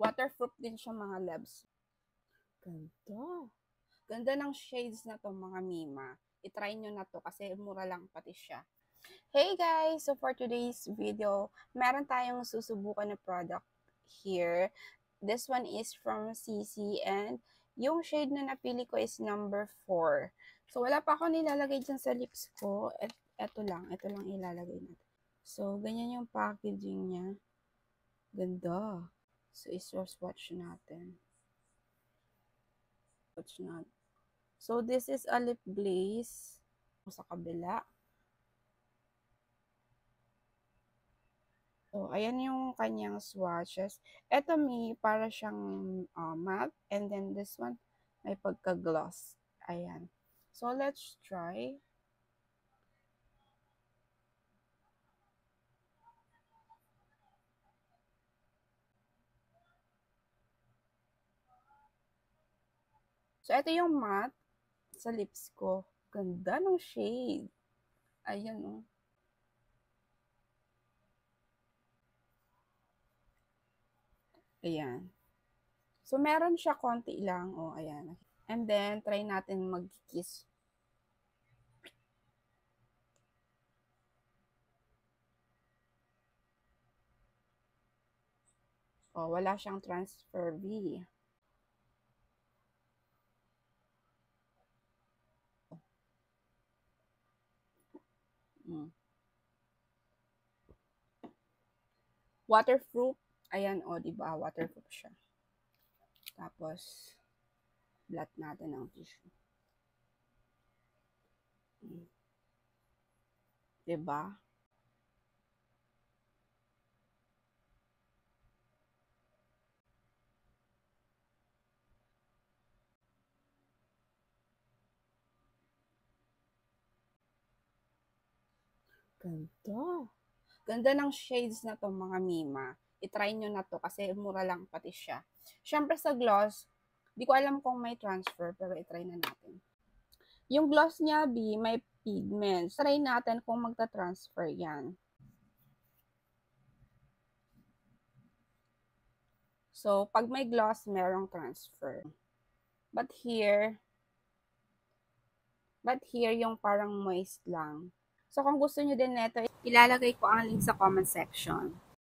Waterproof din siya mga loves. Ganda. Ganda ng shades na to mga Mima. I-try nyo na to kasi mura lang pati siya. Hey guys! So for today's video, meron tayong susubukan na product here. This one is from CC and yung shade na napili ko is number 4. So wala pa ako nilalagay dyan sa lips ko. Ito lang ilalagay natin. So ganyan yung packaging niya. Ganda. So swatch natin. So this is a lip glaze sa kabila. So, ayan yung kanyang swatches. Ito para siyang matte. And then this one, may pagka-gloss. Ayan. So, let's try. So, ito yung matte sa lips ko. Ganda ng shade. Ayan, oh. Ayan. So, meron siya konti lang. Oh, ayan. And then, try natin mag-kiss. Oh, wala siyang transfer V. Waterproof. Ayan, oh, diba? Waterproof siya. Tapos, blot natin ang tissue. Diba? Ganda. Ganda ng shades na to mga Mima. I-try nyo na to kasi mura lang pati siya. Siyempre sa gloss, di ko alam kung may transfer pero i-try na natin. Yung gloss niya, may pigments. Try natin kung magta-transfer yan. So, pag may gloss, merong transfer. But here yung parang moist lang. So, kung gusto nyo din neto, ilalagay ko ang link sa comment section.